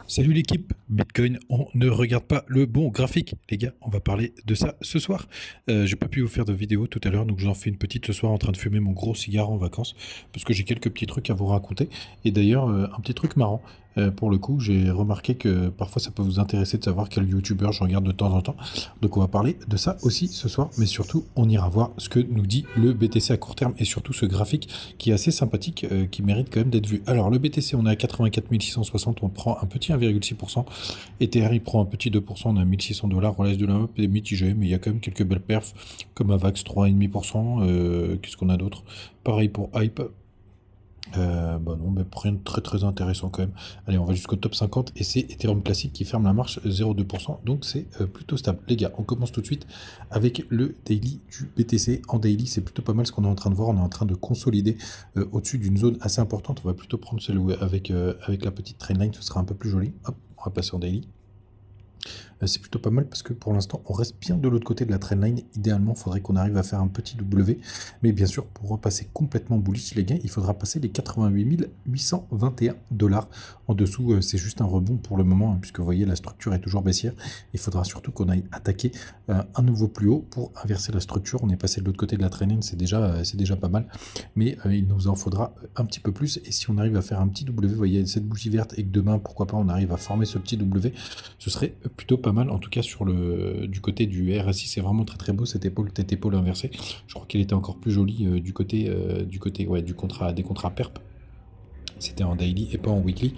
Salut l'équipe, Bitcoin, on ne regarde pas le bon graphique. Les gars, on va parler de ça ce soir. J'ai pas pu vous faire de vidéo tout à l'heure, donc j'en fais une petite ce soir en train de fumer mon gros cigare en vacances, parce que j'ai quelques petits trucs à vous raconter. Et d'ailleurs, un petit truc marrant. Pour le coup, j'ai remarqué que parfois ça peut vous intéresser de savoir quel youtubeur je regarde de temps en temps. Donc on va parler de ça aussi ce soir, mais surtout on ira voir ce que nous dit le BTC à court terme et surtout ce graphique qui est assez sympathique, qui mérite quand même d'être vu. Alors le BTC, on est à 84 660, on prend un petit 1,6%. Ether, il prend un petit 2%, on a 1600 $. Le reste de la map est mitigé, mais il y a quand même quelques belles perfs, comme Avax 3,5%. Qu'est-ce qu'on a d'autre? Pareil pour Hype. Bah non, mais rien de très très intéressant quand même. Allez, on va jusqu'au top 50 et c'est Ethereum classique qui ferme la marche 0,2%, donc c'est plutôt stable. Les gars, on commence tout de suite avec le daily du BTC. En daily, c'est plutôt pas mal ce qu'on est en train de voir. On est en train de consolider au-dessus d'une zone assez importante. On va plutôt prendre celle avec la petite trendline, ce sera un peu plus joli. Hop, on va passer en daily. C'est plutôt pas mal parce que pour l'instant on reste bien de l'autre côté de la trendline. Idéalement il faudrait qu'on arrive à faire un petit W, mais bien sûr pour repasser complètement bullish les gars, il faudra passer les 88 821 $. En dessous c'est juste un rebond pour le moment, hein, puisque vous voyez la structure est toujours baissière. Il faudra surtout qu'on aille attaquer un nouveau plus haut pour inverser la structure. On est passé de l'autre côté de la trendline, c'est déjà pas mal, mais il nous en faudra un petit peu plus. Et si on arrive à faire un petit W, vous voyez cette bougie verte, et que demain pourquoi pas on arrive à former ce petit W, ce serait plutôt pas mal. En tout cas du côté du RSI, c'est vraiment très très beau cette épaule, tête épaule inversée. Je crois qu'elle était encore plus jolie du côté ouais, des contrats perp. C'était en daily et pas en weekly.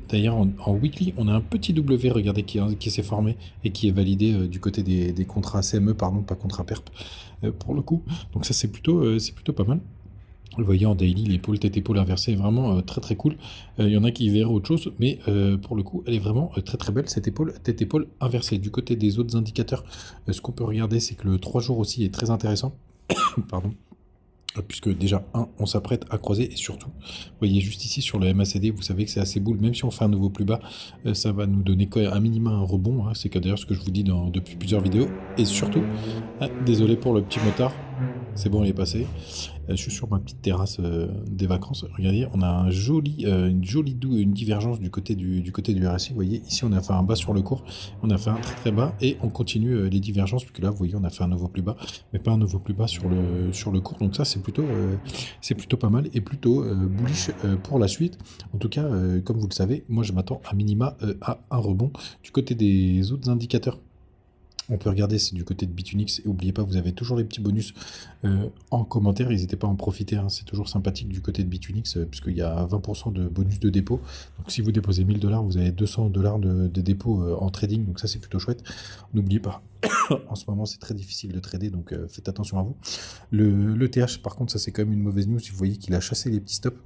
D'ailleurs en weekly on a un petit W, regardez, qui s'est formé et qui est validé du côté des contrats CME, pardon, pas contrat perp pour le coup. Donc ça c'est plutôt pas mal. Vous voyez en daily, l'épaule tête-épaule inversée est vraiment très très cool. Il y en a qui verraient autre chose, mais pour le coup, elle est vraiment très très belle, cette épaule tête-épaule inversée. Du côté des autres indicateurs, ce qu'on peut regarder, c'est que le 3 jours aussi est très intéressant. Pardon. Puisque déjà, on s'apprête à croiser, et surtout, vous voyez juste ici sur le MACD, vous savez que c'est assez boule, même si on fait un nouveau plus bas, ça va nous donner un minima un rebond, hein. C'est d'ailleurs ce que je vous dis depuis plusieurs vidéos, et surtout, désolé pour le petit motard, c'est bon, il est passé. Je suis sur ma petite terrasse des vacances. Regardez, on a une jolie divergence du côté du RSI. Vous voyez, ici on a fait un bas sur le court, on a fait un très très bas et on continue les divergences, puisque là vous voyez on a fait un nouveau plus bas, mais pas un nouveau plus bas sur le court. Donc ça c'est plutôt pas mal et plutôt bullish pour la suite. En tout cas, comme vous le savez, moi je m'attends à minima à un rebond. Du côté des autres indicateurs, on peut regarder, c'est du côté de Bitunix, et n'oubliez pas, vous avez toujours les petits bonus en commentaire, n'hésitez pas à en profiter, hein. C'est toujours sympathique du côté de Bitunix, puisqu'il y a 20% de bonus de dépôt. Donc si vous déposez 1000 $, vous avez 200 $ de dépôt en trading, donc ça c'est plutôt chouette. N'oubliez pas, en ce moment c'est très difficile de trader, donc faites attention à vous. Le TH par contre, ça c'est quand même une mauvaise news, si vous voyez qu'il a chassé les petits stops.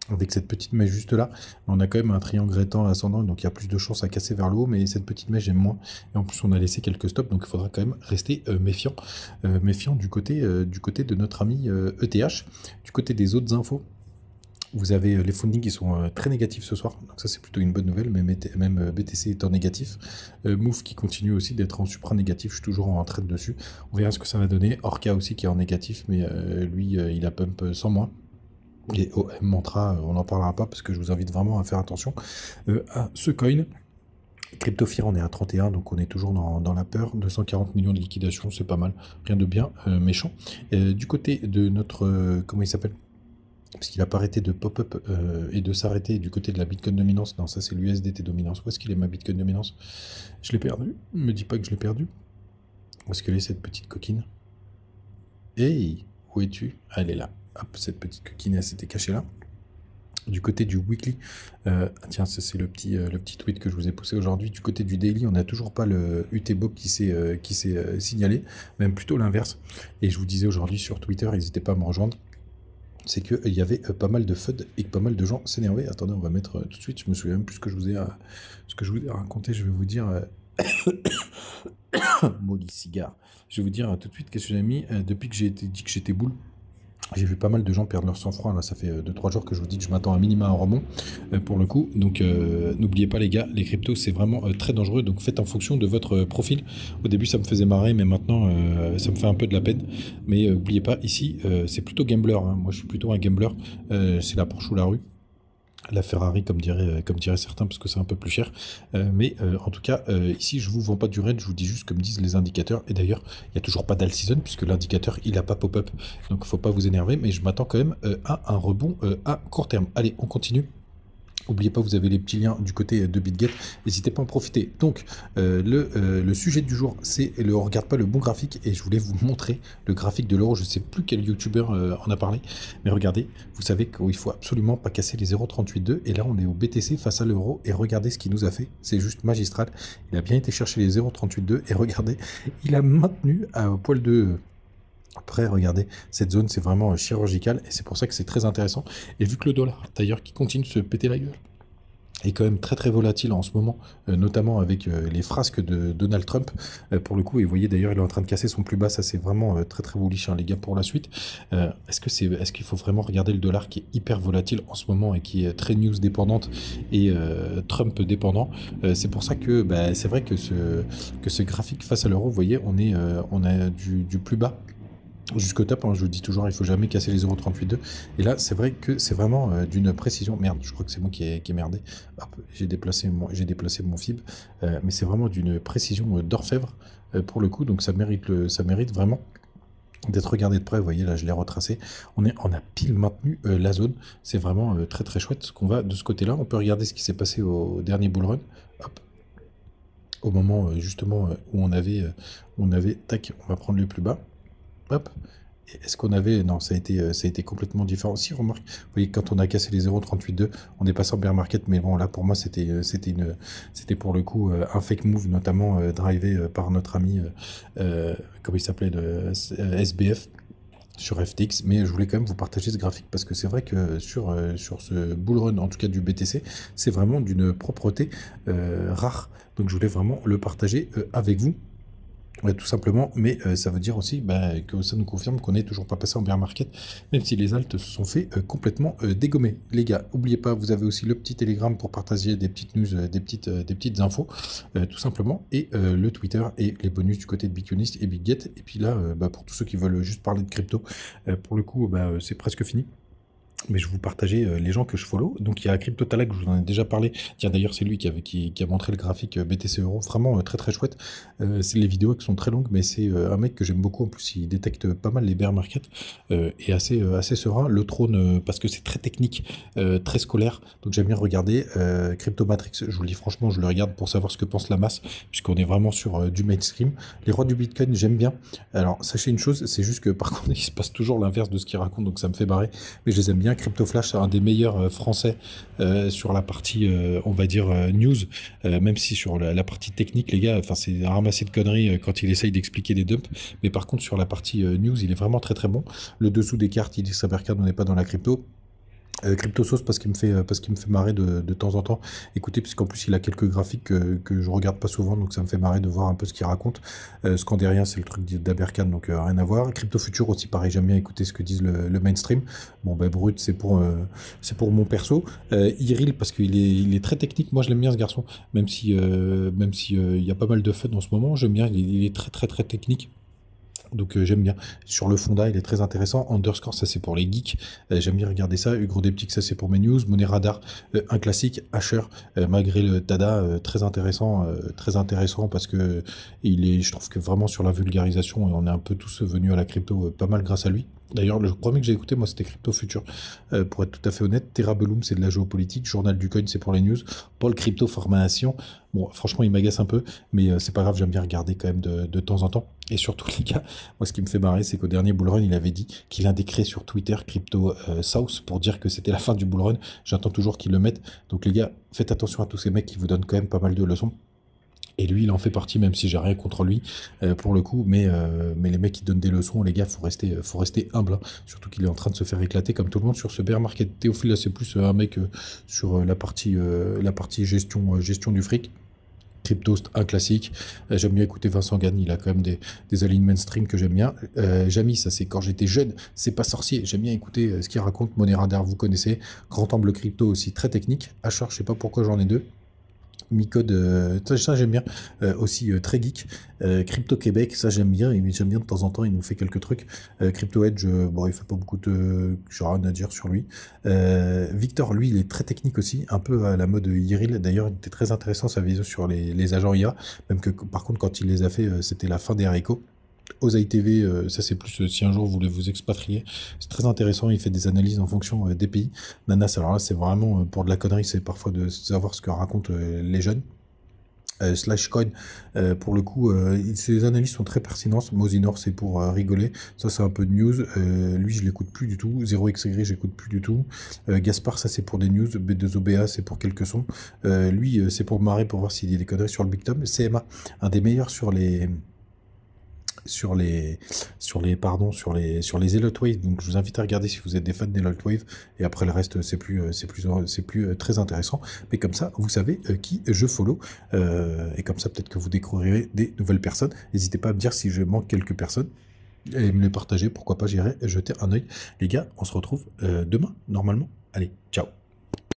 Avec cette petite mèche juste là, on a quand même un triangle rectangle ascendant, donc il y a plus de chances à casser vers le haut, mais cette petite mèche j'aime moins. Et en plus on a laissé quelques stops, donc il faudra quand même rester méfiant du côté de notre ami ETH. Du côté des autres infos, vous avez les fundings qui sont très négatifs ce soir, donc ça c'est plutôt une bonne nouvelle, même BTC est en négatif. Move qui continue aussi d'être en supra négatif, je suis toujours en trade dessus. On verra ce que ça va donner. Orca aussi qui est en négatif, mais lui il a pump sans moi. Et OM Mantra, on n'en parlera pas parce que je vous invite vraiment à faire attention à ce coin. CryptoFear, on est à 31, donc on est toujours dans la peur. 240 millions de liquidation, c'est pas mal. Rien de bien méchant. Du côté de notre... comment il s'appelle? Parce qu'il n'a pas arrêté de pop-up et de s'arrêter du côté de la Bitcoin dominance. Non, ça c'est l'USDT dominance. Où est-ce qu'il est ma Bitcoin dominance? Je l'ai perdu. Ne me dis pas que je l'ai perdu. Où est-ce qu'elle est cette petite coquine? Hey, où es-tu? Ah, elle est là. Hop, cette petite coquine, elle s'était cachée là. Du côté du weekly, tiens, c'est le petit tweet que je vous ai poussé aujourd'hui. Du côté du daily, on n'a toujours pas le UTBOB qui s'est signalé, même plutôt l'inverse. Et je vous disais aujourd'hui sur Twitter, n'hésitez pas à me rejoindre, c'est qu'il y avait pas mal de FUD et que pas mal de gens s'énervaient. Attendez, on va mettre tout de suite, je me souviens même plus ce que je vous ai raconté, je vais vous dire... maudit cigare. Je vais vous dire tout de suite qu'est-ce que j'ai mis depuis que j'ai dit que j'étais boule. J'ai vu pas mal de gens perdre leur sang-froid, là ça fait 2-3 jours que je vous dis que je m'attends à minima à un rebond pour le coup, donc n'oubliez pas les gars, les cryptos c'est vraiment très dangereux, donc faites en fonction de votre profil. Au début ça me faisait marrer, mais maintenant ça me fait un peu de la peine, mais n'oubliez pas, ici c'est plutôt gambler, hein. Moi je suis plutôt un gambler, c'est la Porsche ou la rue. la Ferrari comme diraient certains parce que c'est un peu plus cher. En tout cas, ici je vous vends pas du raid, je vous dis juste comme disent les indicateurs. Et d'ailleurs, il n'y a toujours pas d'all season puisque l'indicateur il a pas pop-up. Donc faut pas vous énerver, mais je m'attends quand même à un rebond à court terme. Allez, on continue. N'oubliez pas, vous avez les petits liens du côté de BitGet, n'hésitez pas à en profiter. Donc, le sujet du jour, c'est le on regarde pas le bon graphique, et je voulais vous montrer le graphique de l'euro. Je ne sais plus quel youtubeur en a parlé, mais regardez, vous savez qu'il faut absolument pas casser les 0,382, et là on est au BTC face à l'euro, et regardez ce qu'il nous a fait, c'est juste magistral. Il a bien été chercher les 0,382, et regardez, il a maintenu à poil de... Après, regardez, cette zone, c'est vraiment chirurgical, et c'est pour ça que c'est très intéressant. Et vu que le dollar, d'ailleurs, qui continue de se péter la gueule, est quand même très très volatile en ce moment, notamment avec les frasques de Donald Trump, pour le coup, et vous voyez d'ailleurs, il est en train de casser son plus bas, ça c'est vraiment très très bullish, hein, les gars, pour la suite. Est-ce qu'il faut vraiment regarder le dollar qui est hyper volatile en ce moment et qui est très news dépendante et Trump dépendant? C'est pour ça que c'est vrai que ce graphique face à l'euro, vous voyez, on a du plus bas jusqu'au top, hein, je vous dis toujours, il faut jamais casser les 0,382. Et là, c'est vrai que c'est vraiment d'une précision. Merde, je crois que c'est moi qui ai merdé. Hop, j'ai déplacé mon fib. Mais c'est vraiment d'une précision d'orfèvre pour le coup. Donc ça mérite vraiment d'être regardé de près. Vous voyez, là, je l'ai retracé. On a pile maintenu la zone. C'est vraiment très très chouette ce qu'on va de ce côté-là. On peut regarder ce qui s'est passé au dernier bull run. Hop. Au moment justement où on avait, tac, on va prendre le plus bas. Hop. Est-ce qu'on avait... Non, ça a été complètement différent. Si, remarque, vous voyez, quand on a cassé les 0,382, on est passé en bear market, mais bon, là, pour moi, c'était pour le coup un fake move, notamment drivé par notre ami, comment il s'appelait, SBF, sur FTX, mais je voulais quand même vous partager ce graphique, parce que c'est vrai que sur ce bull run, en tout cas du BTC, c'est vraiment d'une propreté rare. Donc je voulais vraiment le partager avec vous. Ouais, tout simplement, mais ça veut dire aussi que ça nous confirme qu'on n'est toujours pas passé en bear market, même si les alts se sont fait complètement dégommer. Les gars, n'oubliez pas, vous avez aussi le petit Telegram pour partager des petites news, des petites infos, tout simplement, et le Twitter et les bonus du côté de Bitcoinist et BitGet. Et puis là, pour tous ceux qui veulent juste parler de crypto, pour le coup, c'est presque fini. Mais je vais vous partager les gens que je follow. Donc il y a CryptoTalek, je vous en ai déjà parlé. Tiens, d'ailleurs, c'est lui qui a montré le graphique BTC Euro. Vraiment très très chouette. C'est les vidéos qui sont très longues, mais c'est un mec que j'aime beaucoup. En plus, il détecte pas mal les bear markets et assez serein. Le trône, parce que c'est très technique, très scolaire. Donc j'aime bien regarder. Crypto Matrix, je vous le dis franchement, je le regarde pour savoir ce que pense la masse, puisqu'on est vraiment sur du mainstream. Les rois du Bitcoin, j'aime bien. Alors, sachez une chose, c'est juste que par contre, il se passe toujours l'inverse de ce qu'il raconte, donc ça me fait barrer. Mais je les aime bien. CryptoFlash, c'est un des meilleurs français sur la partie, on va dire, news, même si sur la partie technique, les gars, enfin c'est un ramassis de conneries quand il essaye d'expliquer des dumps, mais par contre sur la partie news, il est vraiment très très bon. Le dessous des cartes, il dit que ça on n'est pas dans la crypto. CryptoSauce parce qu'il me fait marrer de temps en temps. Écoutez, puisqu'en plus il a quelques graphiques que je regarde pas souvent, donc ça me fait marrer de voir un peu ce qu'il raconte. Scandérien, c'est le truc d'Aberkan, donc rien à voir. Crypto Future aussi, pareil, j'aime bien écouter ce que disent le mainstream. Bon, Brut, c'est pour mon perso. Iril, parce qu'il est très technique. Moi, je l'aime bien ce garçon, même si il y a pas mal de fun en ce moment. J'aime bien, il est très très très technique. Donc j'aime bien. Sur le Fonda, il est très intéressant. Underscore, ça c'est pour les geeks. J'aime bien regarder ça. Ugrodeptic, ça c'est pour mes news. Money Radar, un classique. Asher, malgré le Tada, très intéressant parce que je trouve que vraiment sur la vulgarisation, on est un peu tous venus à la crypto pas mal grâce à lui. D'ailleurs, le premier que j'ai écouté, moi, c'était Crypto Future. Pour être tout à fait honnête, Terra Bellum, c'est de la géopolitique. Journal du Coin, c'est pour les news. Paul Crypto Formation. Bon, franchement, il m'agace un peu, mais c'est pas grave, j'aime bien regarder quand même de temps en temps. Et surtout, les gars, moi, ce qui me fait marrer, c'est qu'au dernier bullrun, il avait dit qu'il indécrait sur Twitter Crypto South pour dire que c'était la fin du bullrun. J'attends toujours qu'ils le mettent. Donc, les gars, faites attention à tous ces mecs qui vous donnent quand même pas mal de leçons. Et lui, il en fait partie, même si j'ai rien contre lui, pour le coup. Mais les mecs qui donnent des leçons, les gars, faut rester humble. Hein. Surtout qu'il est en train de se faire éclater comme tout le monde sur ce bear market. Théophile, là, c'est plus un mec sur la partie gestion du fric. Cryptost, un classique. J'aime bien écouter Vincent Gann, il a quand même des alignes mainstream que j'aime bien. Jamy, ça c'est quand j'étais jeune, c'est pas sorcier. J'aime bien écouter ce qu'il raconte. Money Radar, vous connaissez. Grand Angle Crypto aussi, très technique. Achar, je sais pas pourquoi j'en ai deux. Micode, ça j'aime bien. Aussi très geek. Crypto Québec, ça j'aime bien. J'aime bien de temps en temps, il nous fait quelques trucs. Crypto Edge, bon, il fait pas beaucoup de. J'ai rien à dire sur lui. Victor, lui, il est très technique aussi, un peu à la mode Iril. D'ailleurs, il était très intéressant sa vidéo sur les agents IA. Même que par contre, quand il les a fait, c'était la fin des haricots. Osaï TV, ça c'est plus si un jour vous voulez vous expatrier. C'est très intéressant, il fait des analyses en fonction des pays. Nanas, alors là c'est vraiment pour de la connerie, c'est parfois de savoir ce que racontent les jeunes. Slashcoin, pour le coup, ses analyses sont très pertinentes. Mosinor, c'est pour rigoler. Ça, c'est un peu de news. Lui, je l'écoute plus du tout. 0xy, j'écoute plus du tout. Gaspard, ça, c'est pour des news. B2OBA, c'est pour quelques sons. Lui, c'est pour marrer, pour voir s'il y a des conneries sur le Big Tom. CMA, un des meilleurs sur les Elot Wave. Donc je vous invite à regarder si vous êtes des fans d'Elot Wave. Et après le reste, c'est plus très intéressant. Mais comme ça, vous savez qui je follow. Et comme ça, peut-être que vous découvrirez des nouvelles personnes. N'hésitez pas à me dire si je manque quelques personnes et me les partager. Pourquoi pas, j'irai jeter un œil. Les gars, on se retrouve demain, normalement. Allez, ciao.